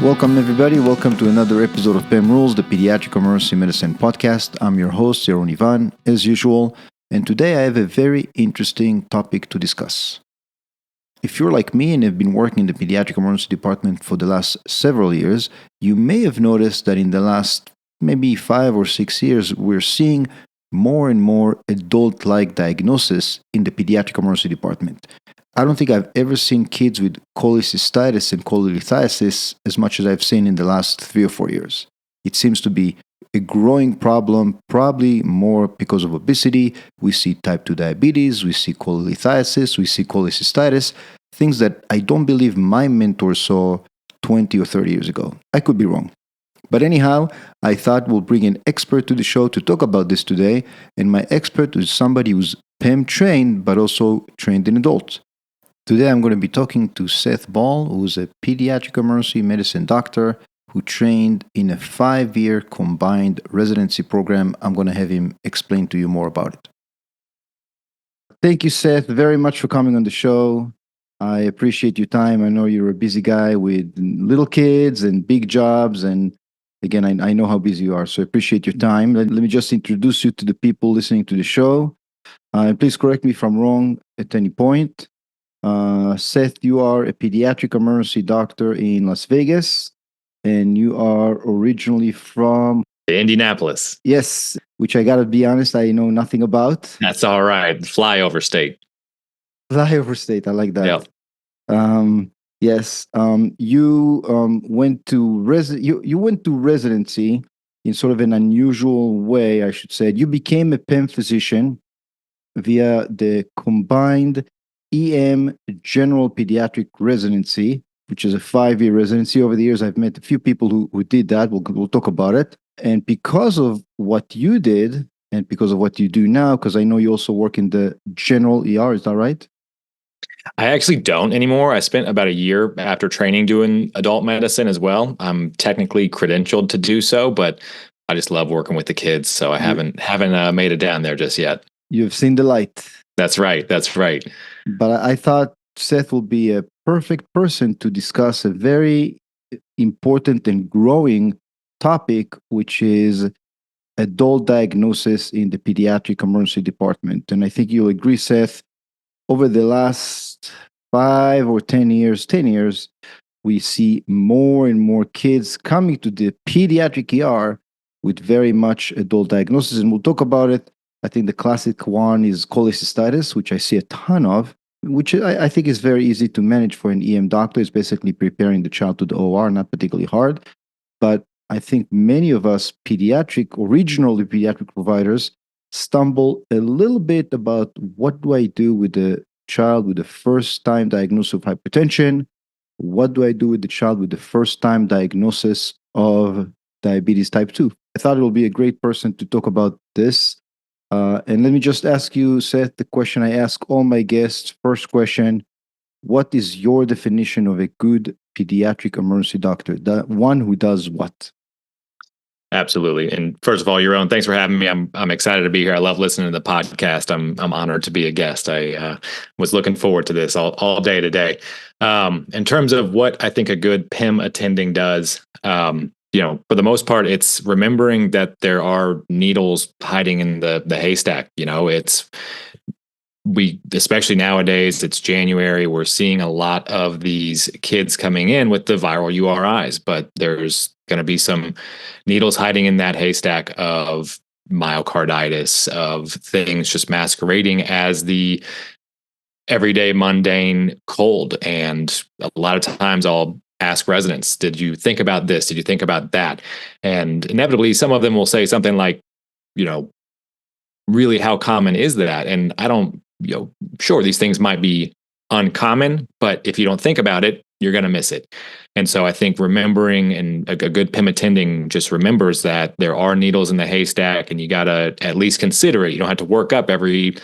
Welcome, everybody. Welcome to another episode of PEM Rules, the Pediatric Emergency Medicine podcast. I'm your host, Yaron Ivan, as usual, and today I have a very interesting topic to discuss. If you're like me and have been working in the Pediatric Emergency Department for the last several years, you may have noticed that in the last maybe 5 or 6 years, we're seeing more and more adult-like diagnosis in the Pediatric Emergency Department. I don't think I've ever seen kids with cholecystitis and cholelithiasis as much as I've seen in the last 3 or 4 years. It seems to be a growing problem, probably more because of obesity. We see type 2 diabetes, we see cholelithiasis, we see cholecystitis, things that I don't believe my mentor saw 20 or 30 years ago. I could be wrong. But anyhow, I thought we'll bring an expert to the show to talk about this today, and my expert is somebody who's PEM trained, but also trained in adults. Today I'm going to be talking to Seth Ball, who's a pediatric emergency medicine doctor who trained in a 5-year combined residency program. I'm going to have him explain to you more about it. Thank you, Seth, very much for coming on the show. I appreciate your time. I know you're a busy guy with little kids and big jobs, and again, I know how busy you are, so I appreciate your time. Let me just introduce you to the people listening to the show. Please correct me if I'm wrong at any point. Seth, you are a pediatric emergency doctor in Las Vegas, and you are originally from Indianapolis. Yes, which I gotta be honest, I know nothing about. That's all right. Flyover state. Flyover state, I like that. Yep. Yes, you went to you went to residency in sort of an unusual way, I should say. You became a PEM physician via the combined EM General Pediatric Residency, which is a 5-year residency. Over the years, I've met a few people who did that. We'll talk about it. And because of what you did and because of what you do now, because I know you also work in the general ER, is that right? I actually don't anymore. I spent about a year after training doing adult medicine as well. I'm technically credentialed to do so, but I just love working with the kids, so I haven't made it down there just yet. You've seen the light. That's right. That's right. But I thought Seth will be a perfect person to discuss a very important and growing topic, which is adult diagnosis in the pediatric emergency department. And I think you'll agree, Seth, over the last 5 or 10 years, we see more and more kids coming to the pediatric ER with very much adult diagnosis. And we'll talk about it. I think the classic one is cholecystitis, which I see a ton of, which I think is very easy to manage for an EM doctor. It's basically preparing the child to the OR, not particularly hard. But I think many of us pediatric or regionally pediatric providers stumble a little bit about what do I do with the child with the first time diagnosis of hypertension? What do I do with the child with the first time diagnosis of diabetes type 2? I thought it would be a great person to talk about this. And let me just ask you, Seth, the question I ask all my guests. First question, what is your definition of a good pediatric emergency doctor? The one who does what? Absolutely. And first of all, Yaron, thanks for having me. I'm excited to be here. I love listening to the podcast. I'm honored to be a guest. I was looking forward to this all day today. In terms of what I think a good PEM attending does, for the most part, it's remembering that there are needles hiding in the haystack. Especially nowadays, it's January. We're seeing a lot of these kids coming in with the viral URIs, but there's going to be some needles hiding in that haystack of myocarditis, of things just masquerading as the everyday mundane cold. And a lot of times I'll ask residents, did you think about this? Did you think about that? And inevitably, some of them will say something like, really, how common is that? And I don't, sure, these things might be uncommon, but if you don't think about it, you're going to miss it. And so I think remembering, and a good PEM attending just remembers that there are needles in the haystack, and you got to at least consider it. You don't have to work up every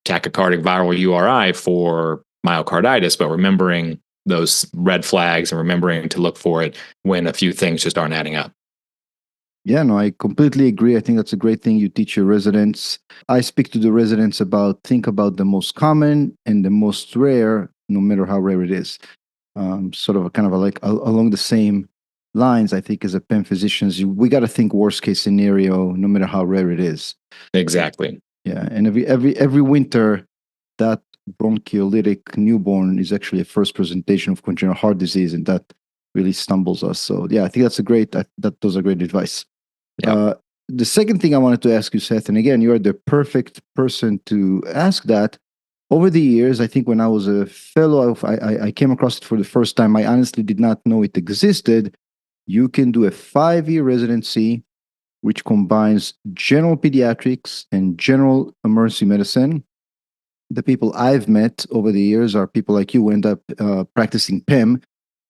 tachycardic viral URI for myocarditis, but remembering those red flags and remembering to look for it when a few things just aren't adding up. Yeah, no, I completely agree. I think that's a great thing you teach your residents. I speak to the residents think about the most common and the most rare, no matter how rare it is. Sort of like along the same lines, I think as a PEM physicians, we got to think worst case scenario, no matter how rare it is. Exactly. Yeah, and every winter, that bronchiolytic newborn is actually a first presentation of congenital heart disease, and that really stumbles us. So yeah, I think those are great advice. Yeah. The second thing I wanted to ask you, Seth, and again, you are the perfect person to ask that. Over the years, I think when I was a fellow, I came across it for the first time. I honestly did not know it existed. You can do a 5-year residency, which combines general pediatrics and general emergency medicine. The people I've met over the years are people like you who end up practicing PEM,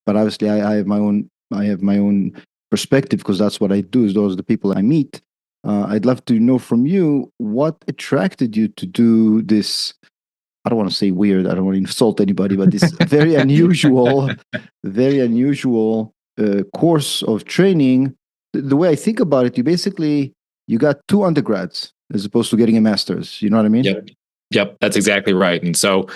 but obviously I have my own perspective because that's what I do. Is those are the people I meet. I'd love to know from you what attracted you to do this. I don't want to say weird. I don't want to insult anybody, but this very unusual course of training. The way I think about it, you got 2 undergrads as opposed to getting a master's. You know what I mean? Yep. Yep. That's exactly right. And so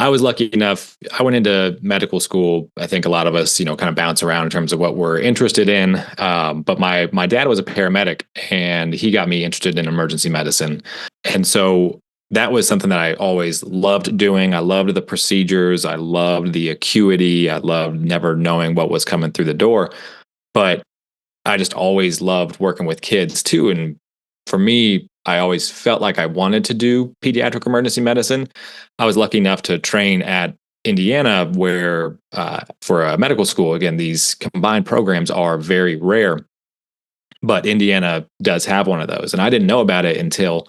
I was lucky enough. I went into medical school. I think a lot of us, kind of bounce around in terms of what we're interested in. But my dad was a paramedic, and he got me interested in emergency medicine. And so that was something that I always loved doing. I loved the procedures. I loved the acuity. I loved never knowing what was coming through the door. But I just always loved working with kids too. And for me, I always felt like I wanted to do pediatric emergency medicine. I was lucky enough to train at Indiana, where for a medical school, again, these combined programs are very rare, but Indiana does have one of those. And I didn't know about it until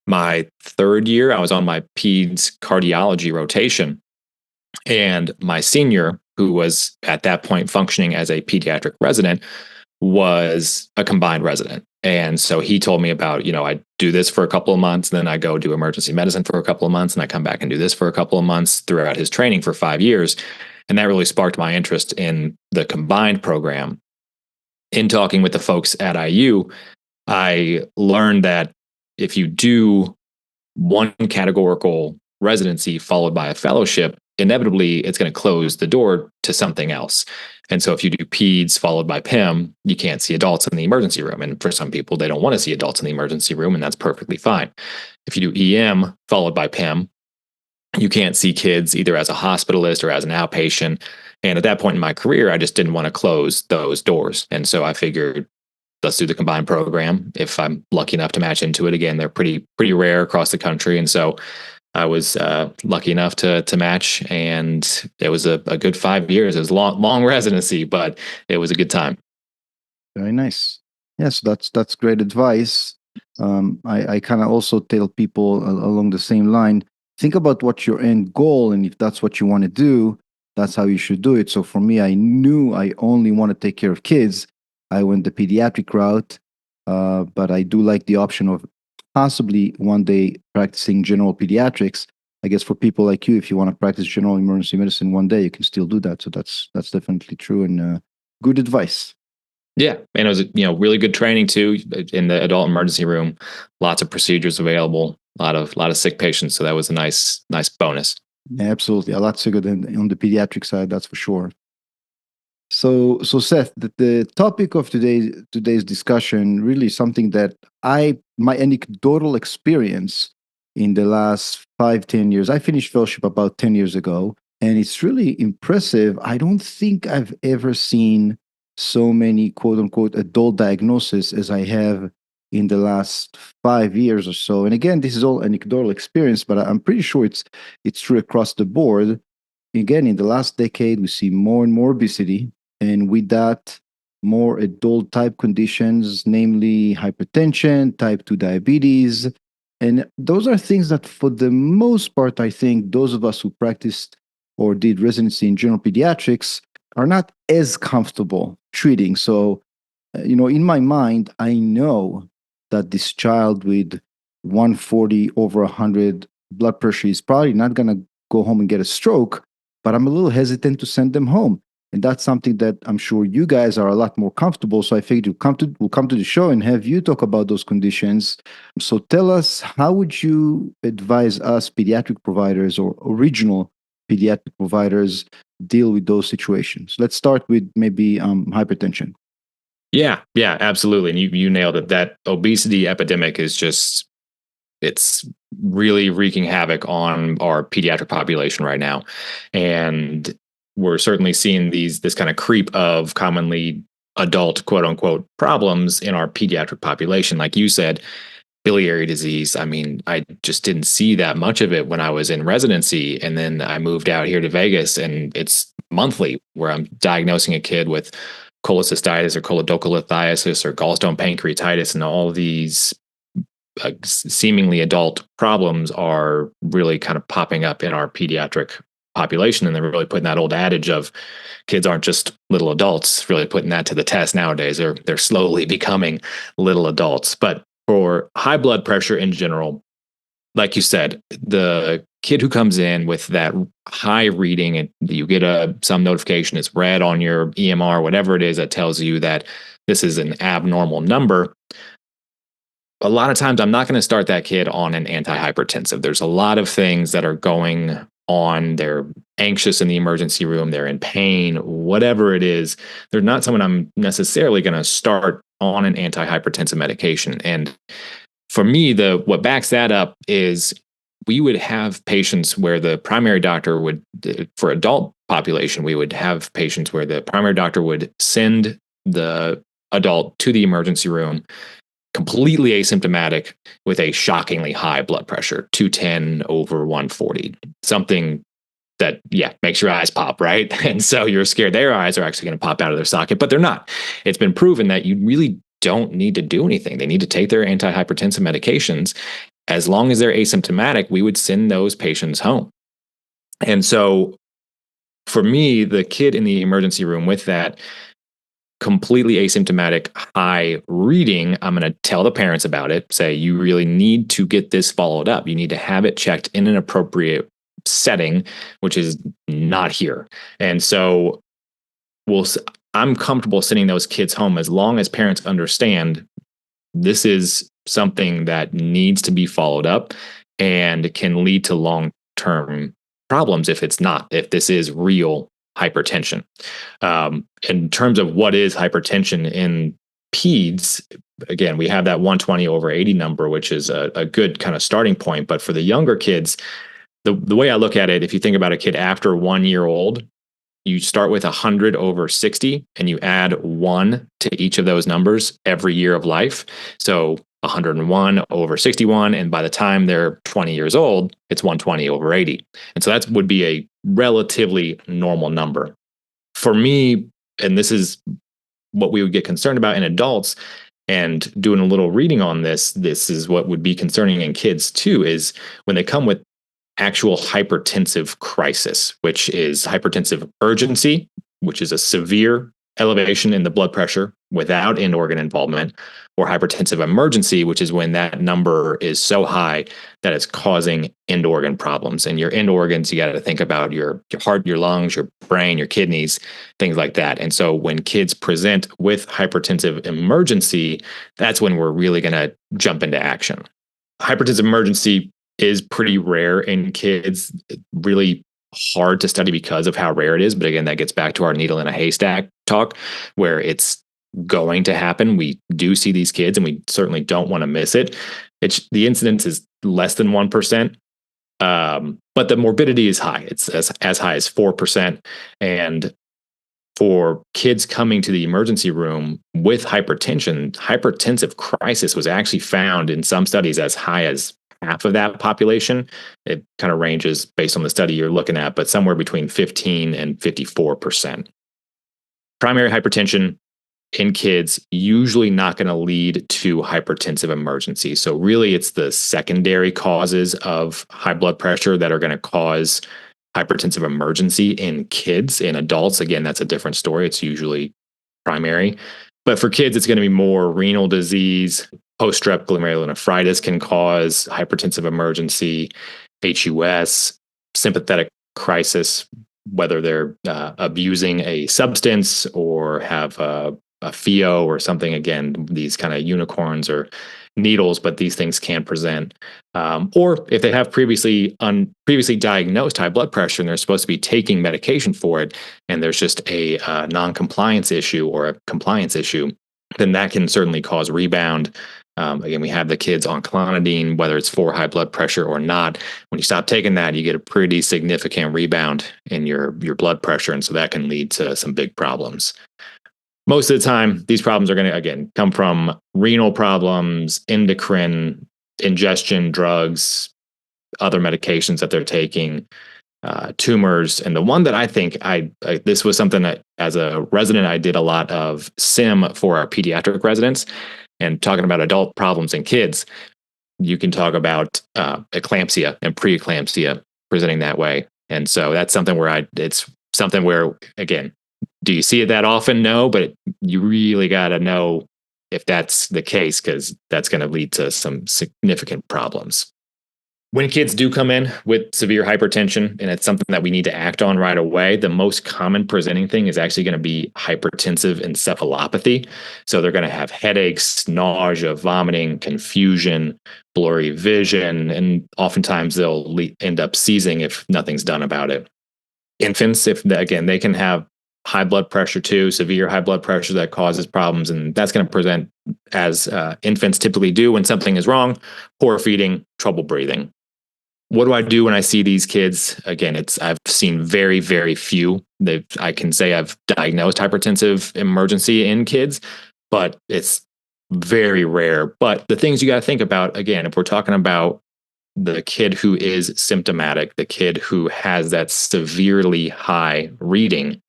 my third year. I was on my peds cardiology rotation. And my senior, who was at that point functioning as a pediatric resident, was a combined resident. And so he told me about, I do this for a couple of months, then I go do emergency medicine for a couple of months, and I come back and do this for a couple of months throughout his training for 5 years. And that really sparked my interest in the combined program. In talking with the folks at IU, I learned that if you do one categorical residency followed by a fellowship, inevitably it's going to close the door to something else. And so if you do peds followed by PEM, you can't see adults in the emergency room. And for some people, they don't want to see adults in the emergency room, and that's perfectly fine. If you do EM followed by PEM, you can't see kids either as a hospitalist or as an outpatient. And at that point in my career, I just didn't want to close those doors. And so I figured, let's do the combined program. If I'm lucky enough to match into it again, they're pretty rare across the country. And so I was lucky enough to match, and it was a good 5 years. It was long residency, but it was a good time. Very nice. Yes, that's great advice. I kind of also tell people along the same line, think about what your end goal, and if that's what you want to do, that's how you should do it. So for me, I knew I only want to take care of kids. I went the pediatric route, but I do like the option of possibly one day practicing general pediatrics. I guess for people like you, if you want to practice general emergency medicine one day, you can still do that. So that's definitely true, and good advice. Yeah, and it was really good training too in the adult emergency room. Lots of procedures available, a lot of sick patients. So that was a nice bonus. Yeah, absolutely, a lot bigger than on the pediatric side, that's for sure. So Seth, the topic of today's discussion really is something that my anecdotal experience in the last 5-10 years. I finished fellowship about 10 years ago, and it's really impressive. I don't think I've ever seen so many quote unquote adult diagnoses as I have in the last 5 years or so. And again, this is all anecdotal experience, but I'm pretty sure it's true across the board. Again, in the last decade, we see more and more obesity, and with that, more adult type conditions, namely hypertension, type 2 diabetes. And those are things that, for the most part, I think those of us who practiced or did residency in general pediatrics are not as comfortable treating. So, in my mind, I know that this child with 140 over 100 blood pressure is probably not going to go home and get a stroke, but I'm a little hesitant to send them home. And that's something that I'm sure you guys are a lot more comfortable. So I figured we'll come to the show and have you talk about those conditions. So tell us, how would you advise us pediatric providers or original pediatric providers deal with those situations? Let's start with maybe hypertension. Yeah, absolutely. And you nailed it. That obesity epidemic is just, it's really wreaking havoc on our pediatric population right now. And we're certainly seeing this kind of creep of commonly adult quote unquote problems in our pediatric population. Like you said, biliary disease. I mean, I just didn't see that much of it when I was in residency. And then I moved out here to Vegas, and it's monthly where I'm diagnosing a kid with cholecystitis or choledocholithiasis or gallstone pancreatitis, and all these seemingly adult problems are really kind of popping up in our pediatric population. And they're really putting that old adage of kids aren't just little adults, really putting that to the test nowadays. They're slowly becoming little adults. But for high blood pressure in general, like you said, the kid who comes in with that high reading, and you get some notification, it's red on your EMR, whatever it is that tells you that this is an abnormal number. A lot of times I'm not going to start that kid on an antihypertensive. There's a lot of things that are going on. They're anxious in the emergency room, they're in pain, whatever it is. They're not someone I'm necessarily going to start on an antihypertensive medication. And for me, what backs that up is we would have patients where the primary doctor would, for adult population, we would have patients where the primary doctor would send the adult to the emergency room completely asymptomatic with a shockingly high blood pressure, 210 over 140, something that, makes your eyes pop, right? And so you're scared their eyes are actually going to pop out of their socket, but they're not. It's been proven that you really don't need to do anything. They need to take their antihypertensive medications. As long as they're asymptomatic, we would send those patients home. And so for me, the kid in the emergency room with that completely asymptomatic high reading, I'm going to tell the parents about it, say, you really need to get this followed up. You need to have it checked in an appropriate setting, which is not here. And so I'm comfortable sending those kids home as long as parents understand this is something that needs to be followed up and can lead to long-term problems if this is real hypertension. In terms of what is hypertension in peds, again, we have that 120 over 80 number, which is a good kind of starting point. But for the younger kids, the way I look at it, if you think about a kid after 1 year old, you start with 100 over 60 and you add 1 to each of those numbers every year of life. So 101 over 61. And by the time they're 20 years old, it's 120 over 80. And so that would be a relatively normal number. For me, and this is what we would get concerned about in adults, and doing a little reading on this is what would be concerning in kids too, is when they come with actual hypertensive crisis, which is hypertensive urgency, which is a severe elevation in the blood pressure without end organ involvement, or hypertensive emergency, which is when that number is so high that it's causing end organ problems. And your end organs, you got to think about your heart, your lungs, your brain, your kidneys, things like that. And so when kids present with hypertensive emergency, that's when we're really going to jump into action. Hypertensive emergency is pretty rare in kids, really hard to study because of how rare it is. But again, that gets back to our needle in a haystack talk, where it's going to happen. We do see these kids and we certainly don't want to miss it. The incidence is less than 1%. But the morbidity is high. It's as high as 4%. And for kids coming to the emergency room with hypertension, hypertensive crisis was actually found in some studies as high as half of that population. It kind of ranges based on the study you're looking at, but somewhere between 15 and 54%. Primary hypertension in kids usually not going to lead to hypertensive emergency. So really it's the secondary causes of high blood pressure that are going to cause hypertensive emergency in kids. In adults, again, that's a different story. It's usually primary. But for kids, it's going to be more renal disease. Post-strep glomerulonephritis can cause hypertensive emergency, HUS, sympathetic crisis, whether they're abusing a substance or have a FIO or something. Again, these kind of unicorns are needles, but these things can present. Or if they have previously diagnosed high blood pressure and they're supposed to be taking medication for it, and there's just a non-compliance issue or a compliance issue, then that can certainly cause rebound. Again, we have the kids on clonidine, whether it's for high blood pressure or not. When you stop taking that, you get a pretty significant rebound in your blood pressure, and so that can lead to some big problems. Most of the time, these problems are going to, again, come from renal problems, endocrine, ingestion, drugs, other medications that they're taking, tumors. And the one that I think this was something that as a resident, I did a lot of sim for our pediatric residents, and talking about adult problems in kids. You can talk about eclampsia and preeclampsia presenting that way. And so that's something where it's something where, again, do you see it that often? No, but you really got to know if that's the case, because that's going to lead to some significant problems. When kids do come in with severe hypertension, and it's something that we need to act on right away, the most common presenting thing is actually going to be hypertensive encephalopathy. So they're going to have headaches, nausea, vomiting, confusion, blurry vision, and oftentimes they'll end up seizing if nothing's done about it. Infants, again, they can have high blood pressure too, severe high blood pressure that causes problems, and that's going to present as infants typically do when something is wrong: poor feeding, trouble breathing. What do I do when I see these kids? Again, I've seen very, very few. I can say I've diagnosed hypertensive emergency in kids, but it's very rare. But the things you got to think about, again, if we're talking about the kid who is symptomatic, the kid who has that severely high reading,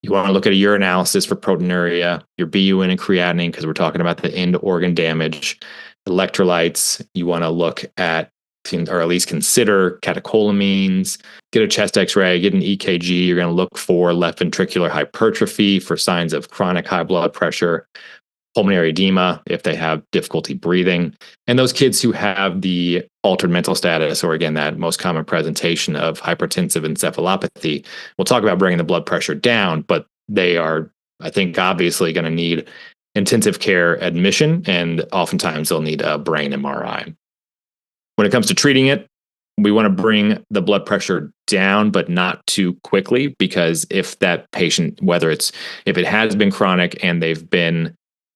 you want to look at a urinalysis for proteinuria, your BUN and creatinine, because we're talking about the end organ damage, electrolytes. You want to look at, or at least consider, catecholamines, get a chest x-ray, get an EKG. You're going to look for left ventricular hypertrophy for signs of chronic high blood pressure, pulmonary edema if they have difficulty breathing. And those kids who have the altered mental status, or again, that most common presentation of hypertensive encephalopathy, we'll talk about bringing the blood pressure down, but they are, I think, obviously going to need intensive care admission, and oftentimes they'll need a brain MRI. When it comes to treating it, we want to bring the blood pressure down, but not too quickly, because if that patient, if it has been chronic and they've been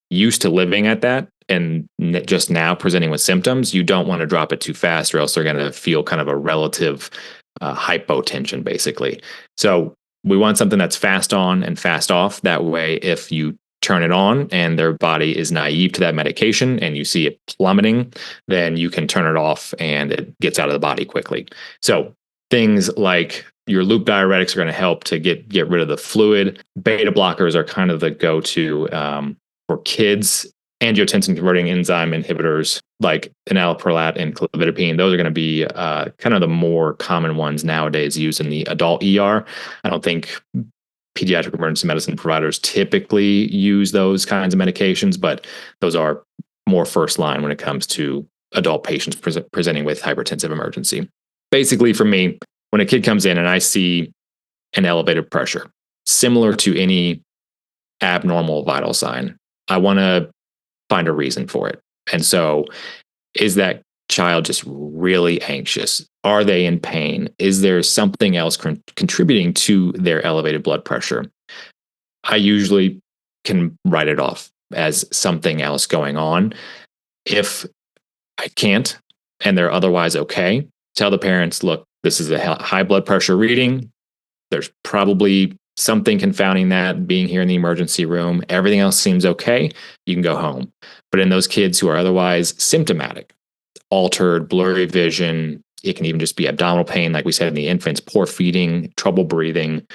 used to living at that and just now presenting with symptoms, you don't want to drop it too fast, or else they're going to feel kind of a relative hypotension, basically. So we want something that's fast on and fast off. That way, if you turn it on and their body is naive to that medication and you see it plummeting, then you can turn it off and it gets out of the body quickly. So things like your loop diuretics are going to help to get rid of the fluid. Beta blockers are kind of the go-to for kids. Angiotensin converting enzyme inhibitors like enalapril and clofidipine, those are going to be kind of the more common ones nowadays used in the adult ER. I don't think pediatric emergency medicine providers typically use those kinds of medications, but those are more first line when it comes to adult patients presenting with hypertensive emergency. Basically, for me, when a kid comes in and I see an elevated pressure, similar to any abnormal vital sign, I want to find a reason for it. And so, is that child just really anxious? Are they in pain? Is there something else contributing to their elevated blood pressure? I usually can write it off as something else going on. If I can't and they're otherwise okay, tell the parents, look, this is a high blood pressure reading. There's probably something confounding that being here in the emergency room. Everything else seems okay. You can go home. But in those kids who are otherwise symptomatic, altered, blurry vision, it can even just be abdominal pain, like we said in the infants, poor feeding, trouble breathing,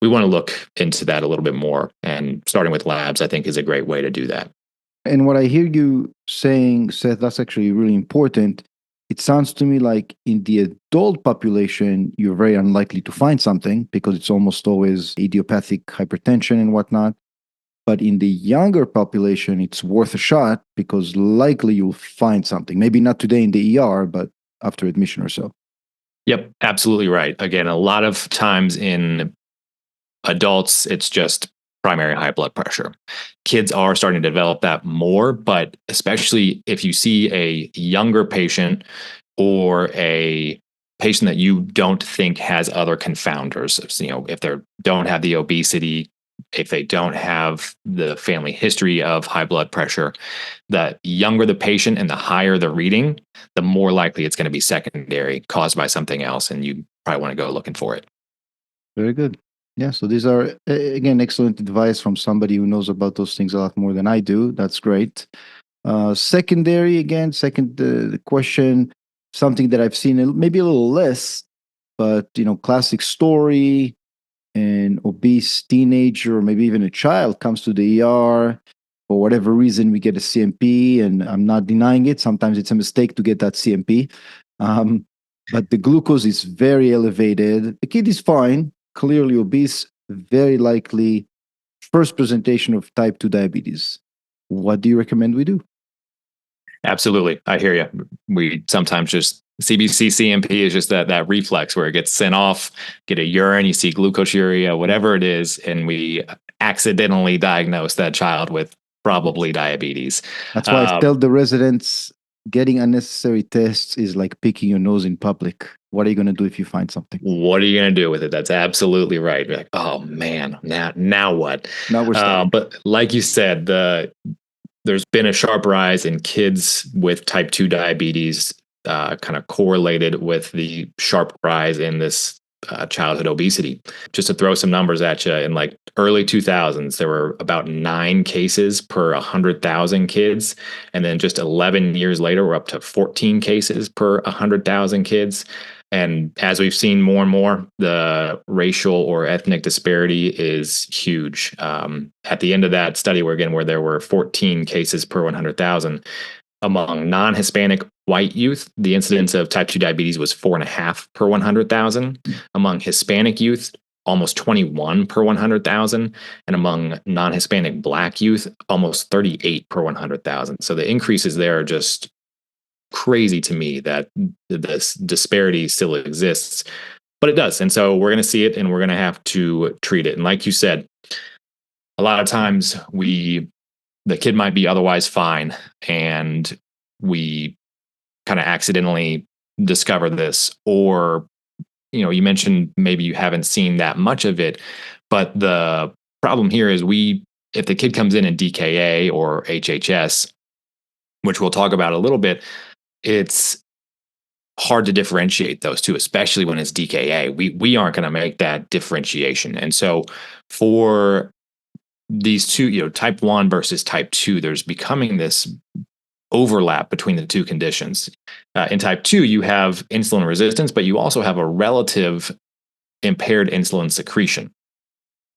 we want to look into that a little bit more. And starting with labs, I think, is a great way to do that. And what I hear you saying, Seth, that's actually really important. It sounds to me like in the adult population, you're very unlikely to find something because it's almost always idiopathic hypertension and whatnot. But in the younger population, it's worth a shot because likely you'll find something. Maybe not today in the ER, but after admission or so. Yep, absolutely right. Again, a lot of times in adults, it's just primary high blood pressure. Kids are starting to develop that more, but especially if you see a younger patient or a patient that you don't think has other confounders, if they don't have the obesity, if they don't have the family history of high blood pressure, the younger the patient and the higher the reading, the more likely it's going to be secondary, caused by something else, and you probably want to go looking for it. Very good. Yeah, so these are, again, excellent advice from somebody who knows about those things a lot more than I do. That's great. Secondary, again, the question, something that I've seen maybe a little less, but, classic story, an obese teenager or maybe even a child comes to the ER. For whatever reason, we get a CMP, and I'm not denying it. Sometimes it's a mistake to get that CMP. But the glucose is very elevated. The kid is fine, clearly obese, very likely first presentation of type 2 diabetes. What do you recommend we do? Absolutely. I hear you. We sometimes just CBC CMP is just that reflex where it gets sent off, get a urine, you see glucosuria, whatever it is, and we accidentally diagnose that child with probably diabetes. That's why I tell the residents getting unnecessary tests is like picking your nose in public. What are you going to do if you find something? What are you going to do with it? That's absolutely right. You're like, oh man, now what? Now we're stuck. But like you said, there's been a sharp rise in kids with type 2 diabetes, kind of correlated with the sharp rise in this childhood obesity. Just to throw some numbers at you, in like early 2000s, there were about 9 cases per 100,000 kids. And then just 11 years later, we're up to 14 cases per 100,000 kids. And as we've seen more and more, the racial or ethnic disparity is huge. At the end of that study, where there were 14 cases per 100,000, among non-Hispanic white youth, the incidence of type 2 diabetes was 4.5 per 100,000. Among Hispanic youth, almost 21 per 100,000. And among non-Hispanic Black youth, almost 38 per 100,000. So the increases there are just crazy to me that this disparity still exists, but it does. And so we're going to see it, and we're going to have to treat it. And like you said, a lot of times the kid might be otherwise fine, and we kind of accidentally discover this, or, you mentioned maybe you haven't seen that much of it, but the problem here is if the kid comes in DKA or HHS, which we'll talk about a little bit, it's hard to differentiate those two, especially when it's DKA. We aren't going to make that differentiation. And so for these two, type 1 versus type 2, there's becoming this overlap between the two conditions. In type 2, you have insulin resistance, but you also have a relative impaired insulin secretion.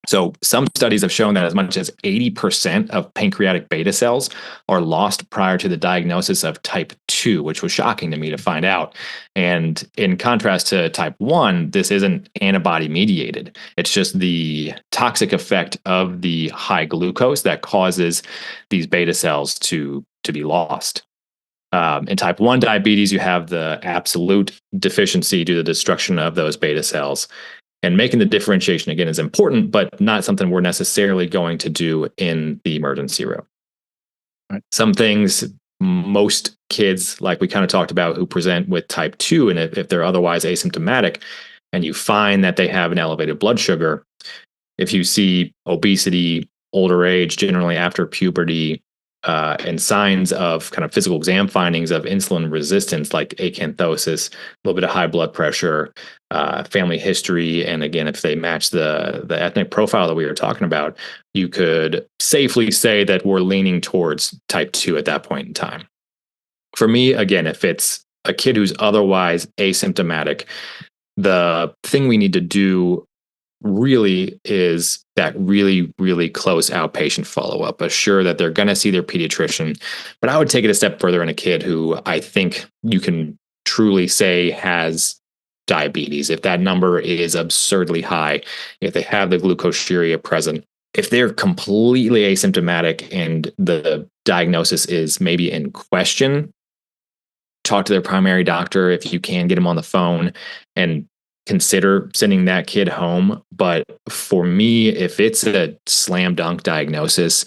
So some studies have shown that as much as 80% of pancreatic beta cells are lost prior to the diagnosis of type 2, which was shocking to me to find out. And in contrast to type 1, this isn't antibody mediated. It's just the toxic effect of the high glucose that causes these beta cells to be lost. In type 1 diabetes, you have the absolute deficiency due to the destruction of those beta cells. And making the differentiation, again, is important, but not something we're necessarily going to do in the emergency room. Right. Some things, most kids, like we kind of talked about, who present with type 2, and if they're otherwise asymptomatic, and you find that they have an elevated blood sugar, if you see obesity, older age, generally after puberty, and signs of kind of physical exam findings of insulin resistance, like acanthosis, a little bit of high blood pressure, family history, and again, if they match the ethnic profile that we were talking about, you could safely say that we're leaning towards type 2 at that point in time. For me, again, if it's a kid who's otherwise asymptomatic, the thing we need to do really is that really, really close outpatient follow-up. Assure that they're going to see their pediatrician. But I would take it a step further in a kid who I think you can truly say has diabetes. If that number is absurdly high, if they have the glucosuria present, if they're completely asymptomatic and the diagnosis is maybe in question, talk to their primary doctor if you can get them on the phone and consider sending that kid home. But for me, if it's a slam dunk diagnosis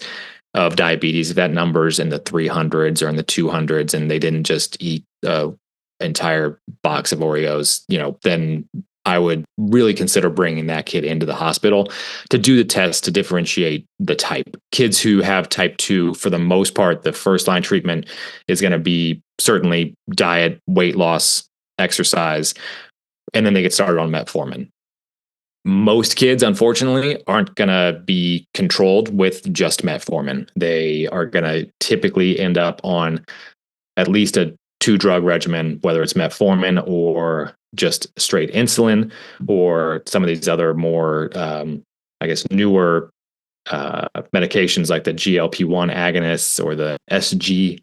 of diabetes, if that number's in the 300s or in the 200s and they didn't just eat an entire box of Oreos, then I would really consider bringing that kid into the hospital to do the test to differentiate the type. Kids who have type 2, for the most part, the first line treatment is going to be certainly diet, weight loss, exercise, and then they get started on metformin. Most kids, unfortunately, aren't going to be controlled with just metformin. They are going to typically end up on at least a 2-drug regimen, whether it's metformin or just straight insulin, or some of these other more, newer medications like the GLP-1 agonists or the SGLT2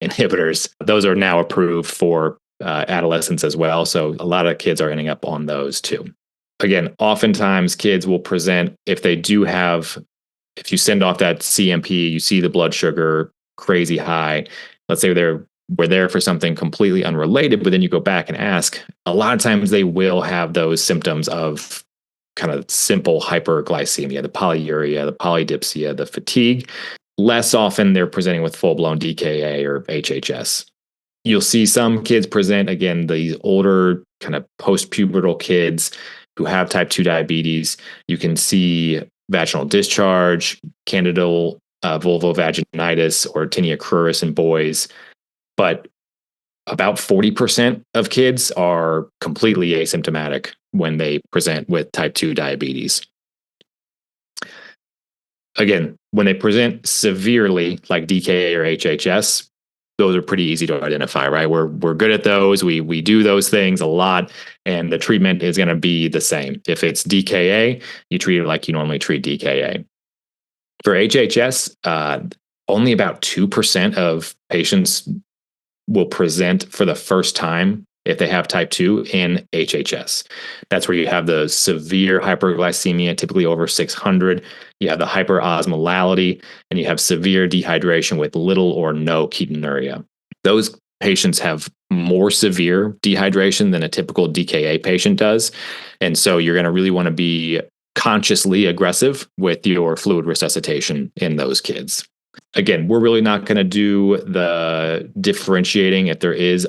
inhibitors. Those are now approved for adolescents as well. So a lot of kids are ending up on those too. Again, oftentimes kids will present, if you send off that CMP, you see the blood sugar crazy high. Let's say we're there for something completely unrelated, but then you go back and ask, a lot of times they will have those symptoms of kind of simple hyperglycemia, the polyuria, the polydipsia, the fatigue. Less often they're presenting with full-blown DKA or HHS. You'll see some kids present, again, these older kind of post-pubertal kids who have type 2 diabetes. You can see vaginal discharge, candidal vulvovaginitis, or tinea cruris in boys. But about 40% of kids are completely asymptomatic when they present with type 2 diabetes. Again, when they present severely, like DKA or HHS, those are pretty easy to identify, right? We're good at those. We do those things a lot, and the treatment is going to be the same. If it's DKA, you treat it like you normally treat DKA. For HHS, only about 2% of patients will present for the first time if they have type 2 in HHS. That's where you have the severe hyperglycemia, typically over 600. You have the hyperosmolality, and you have severe dehydration with little or no ketonuria. Those patients have more severe dehydration than a typical DKA patient does. And so you're going to really want to be consciously aggressive with your fluid resuscitation in those kids. Again, we're really not going to do the differentiating if there is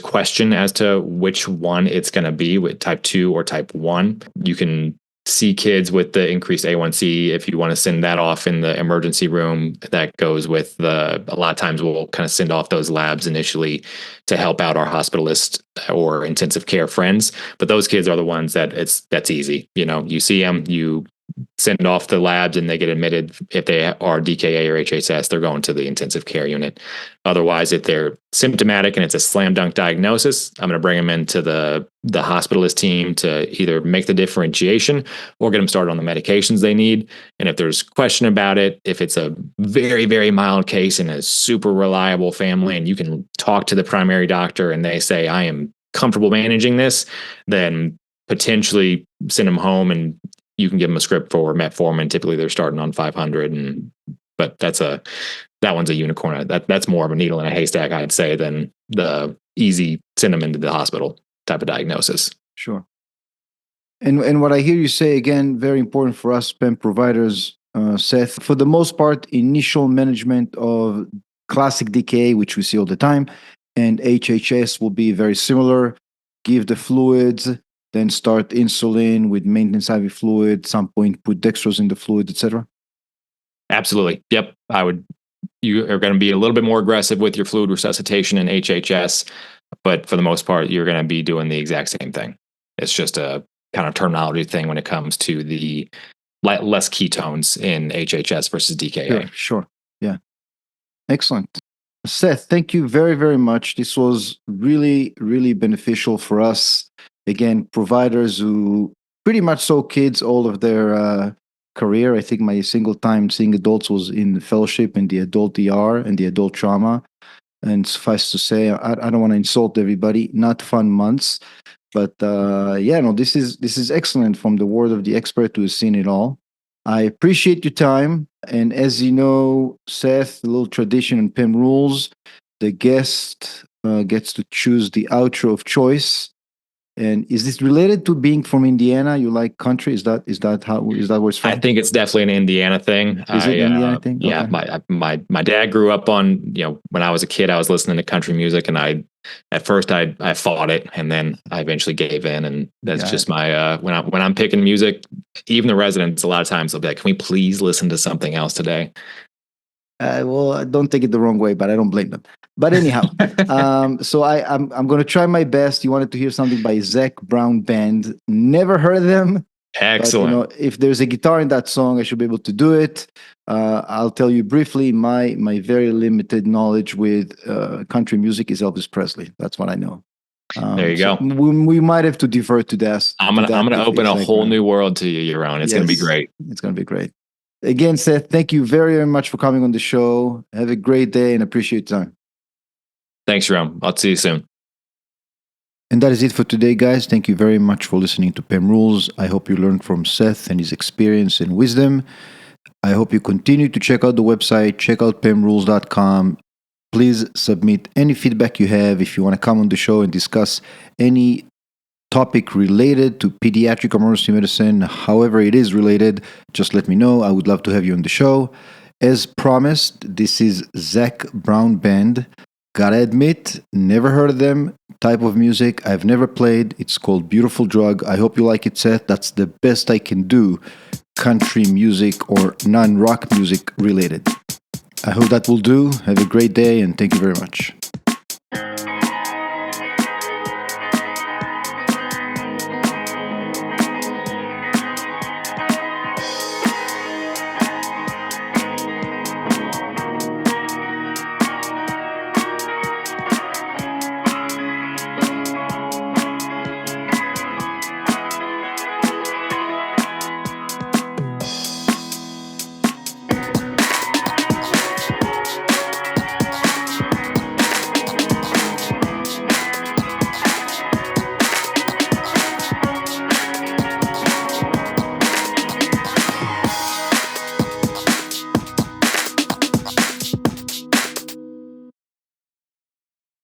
question as to which one it's going to be, with type 2 or type 1. You can see kids with the increased A1C. If you want to send that off in the emergency room, that goes with a lot of times we'll kind of send off those labs initially to help out our hospitalist or intensive care friends. But those kids are the ones that's easy. You see them, you send off the labs and they get admitted. If they are DKA or HHS, they're going to the intensive care unit. Otherwise, if they're symptomatic and it's a slam dunk diagnosis, I'm going to bring them into the hospitalist team to either make the differentiation or get them started on the medications they need. And if there's question about it, if it's a very, very mild case in a super reliable family and you can talk to the primary doctor and they say, I am comfortable managing this, then potentially send them home and you can give them a script for metformin. Typically, they're starting on 500, but that one's a unicorn. That's more of a needle in a haystack, I'd say, than the easy send them into the hospital type of diagnosis. Sure. And what I hear you say, again, very important for us PEM providers, Seth, for the most part, initial management of classic DKA, which we see all the time, and HHS will be very similar. Give the fluids, then start insulin with maintenance IV fluid, some point put dextrose in the fluid, etc. Absolutely. Yep. You are going to be a little bit more aggressive with your fluid resuscitation in HHS, but for the most part, you're going to be doing the exact same thing. It's just a kind of terminology thing when it comes to the less ketones in HHS versus DKA. Sure. Yeah. Excellent. Seth, thank you very, very much. This was really, really beneficial for us. Again, providers who pretty much saw kids all of their career. I think my single time seeing adults was in the fellowship in the adult ER and the adult trauma. And suffice to say, I don't want to insult everybody. Not fun months, but this is excellent from the word of the expert who has seen it all. I appreciate your time. And as you know, Seth, a little tradition in PEM Rules, the guest gets to choose the outro of choice. And is this related to being from Indiana? You like country? Is that where it's I from? think it's definitely an Indiana thing. Is it an Indiana thing? Yeah, Okay. my dad grew up on, when I was a kid, I was listening to country music, and at first I fought it, and then I eventually gave in, and that's just my when I'm picking music, even the residents a lot of times they'll be like, "Can we please listen to something else today?" Well, don't take it the wrong way, but I don't blame them. But anyhow, so I'm going to try my best. You wanted to hear something by Zach Brown Band. Never heard of them. Excellent. But if there's a guitar in that song, I should be able to do it. I'll tell you briefly. My very limited knowledge with country music is Elvis Presley. That's what I know. There you So go. we might have to defer to that. I'm gonna open a whole new world to you, Yaron. It's gonna be great. It's gonna be great. Again, Seth, thank you very, very much for coming on the show. Have a great day and appreciate your time. Thanks, Yaron. I'll see you soon. And that is it for today, guys. Thank you very much for listening to PEM Rules. I hope you learned from Seth and his experience and wisdom. I hope you continue to check out the website, check out pemrules.com. Please submit any feedback you have. If you want to come on the show and discuss any topic related to pediatric emergency medicine, however it is related, just let me know. I would love to have you on the show. As promised, this is Zach Brown Band. Gotta admit, never heard of them. Type of music I've never played. It's called Beautiful Drug. I hope you like it, Seth. That's the best I can do, country music or non-rock music related. I hope that will do. Have a great day and thank you very much.